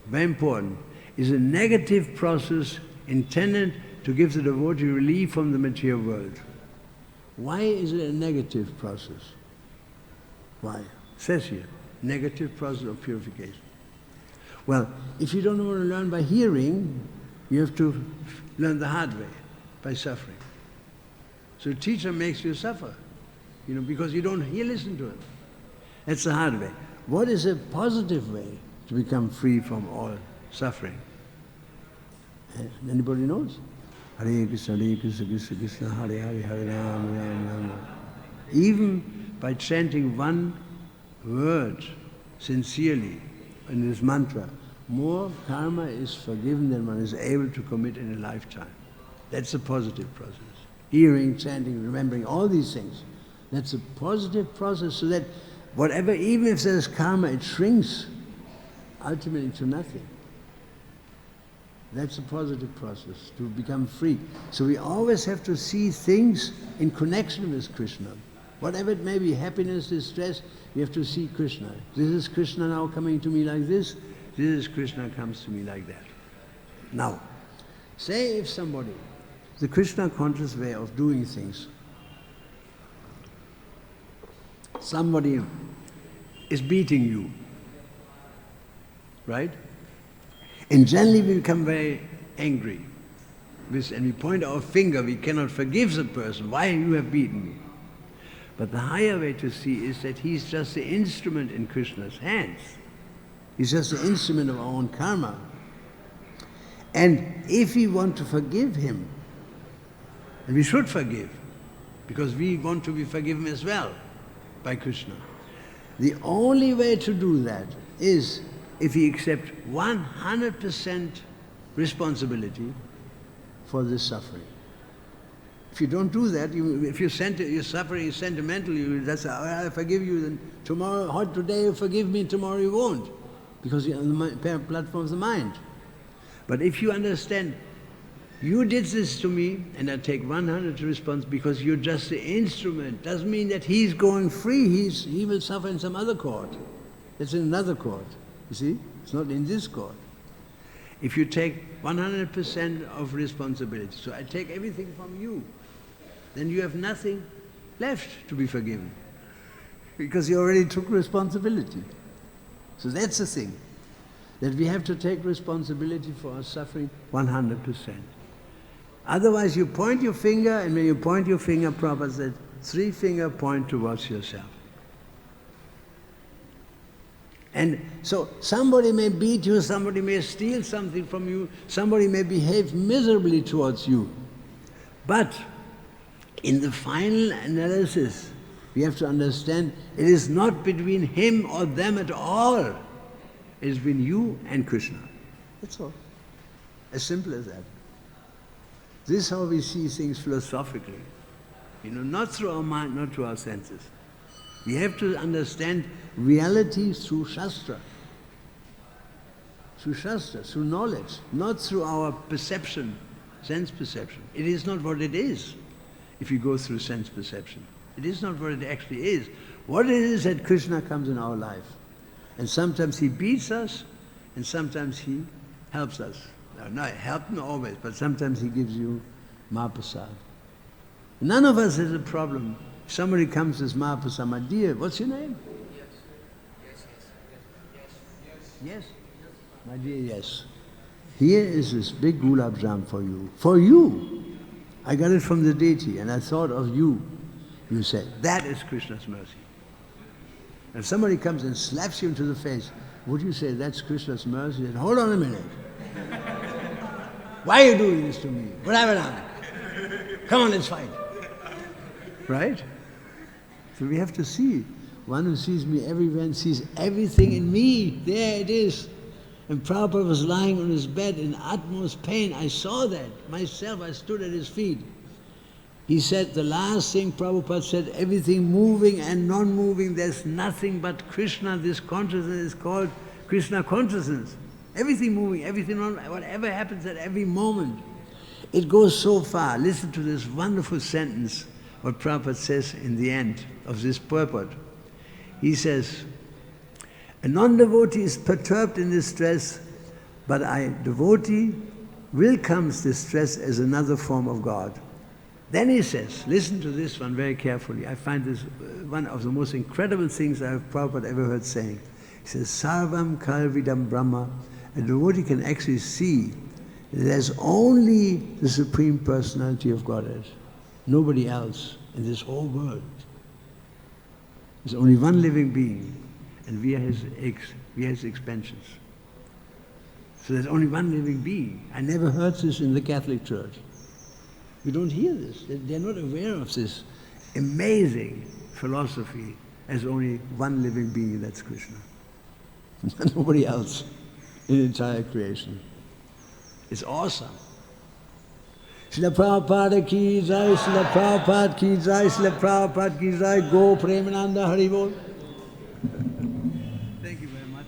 very important, is a negative process intended to give the devotee relief from the material world. Why is it a negative process? Why? It says here, negative process of purification. Well, if you don't want to learn by hearing, you have to learn the hard way, by suffering. So the teacher makes you suffer, because you don't listen to him. That's the hard way. What is a positive way to become free from all suffering? Anybody knows? Hare Krishna, Krishna Krishna, Hare Hare, Hare Rama, Rama Rama. Even by chanting one word sincerely in this mantra, more karma is forgiven than one is able to commit in a lifetime. That's a positive process. Hearing, chanting, remembering, all these things. That's a positive process, so that whatever, even if there's karma, it shrinks ultimately to nothing. That's a positive process, to become free. So we always have to see things in connection with Krishna. Whatever it may be, happiness, distress, we have to see Krishna. This is Krishna now coming to me like this. This is Krishna comes to me like that. Now, say if somebody, the Krishna conscious way of doing things, somebody is beating you, right? And generally we become very angry. And we point our finger, we cannot forgive the person. Why you have beaten me? But the higher way to see is that he's just the instrument in Krishna's hands. He's just an instrument of our own karma. And if we want to forgive him, and we should forgive, because we want to be forgiven as well by Krishna. The only way to do that is if we accept 100% responsibility for this suffering. If you don't do that, if you're suffering sentimental, that's I forgive you, then tomorrow, today you forgive me, tomorrow you won't, because you're on the platform of the mind. But if you understand, you did this to me, and I take 100% responsibility because you're just the instrument. Doesn't mean that he's going free. He will suffer in some other court. It's in another court. You see? It's not in this court. If you take 100% of responsibility, so I take everything from you, then you have nothing left to be forgiven, because you already took responsibility. So that's the thing, that we have to take responsibility for our suffering 100%. Otherwise you point your finger, and when you point your finger, Prabhupada said, 3 fingers point towards yourself. And so somebody may beat you, somebody may steal something from you, somebody may behave miserably towards you. But in the final analysis, we have to understand it is not between him or them at all. It is between you and Krishna. That's all. As simple as that. This is how we see things philosophically. Not through our mind, not through our senses. We have to understand reality through Shastra. Through Shastra, through knowledge, not through our perception, sense perception. It is not what it is if you go through sense perception. It is not what it actually is. What it is that Krishna comes in our life. And sometimes he beats us, and sometimes he helps us. Not help me always, but sometimes he gives you Mahaprasad. None of us has a problem. If somebody comes as Mahaprasad, my dear, what's your name? Yes. My dear, yes. Here is this big gulab jam for you. For you! I got it from the deity, and I thought of you. You say, that is Krishna's mercy. If somebody comes and slaps you into the face, would you say, that's Krishna's mercy? And hold on a minute. Why are you doing this to me? What have I done? Come on, let's fight. Right? So we have to see. One who sees me everywhere and sees everything in me, there it is. And Prabhupada was lying on his bed in utmost pain. I saw that myself. I stood at his feet. He said, the last thing Prabhupada said, everything moving and non-moving, there's nothing but Krishna. This consciousness is called Krishna consciousness. Everything moving, everything on, whatever happens at every moment. It goes so far. Listen to this wonderful sentence, what Prabhupada says in the end of this purport. He says, a non-devotee is perturbed in distress, but a devotee welcomes distress as another form of God. Then he says, listen to this one very carefully. I find this one of the most incredible things I have Prabhupada ever heard saying. He says, Sarvam Kalvidam Brahma. A devotee can actually see that there's only the Supreme Personality of Godhead, nobody else in this whole world. There's only one living being, and we are his expansions. So there's only one living being. I never heard this in the Catholic Church. You don't hear this. They're not aware of this amazing philosophy as only one living being, that's Krishna. Nobody else in the entire creation. It's awesome. Srila Prabhupada ki jai, Srila Prabhupada ki jai, Srila Prabhupada ki jai, Go Premananda Hari Bol. Thank you very much.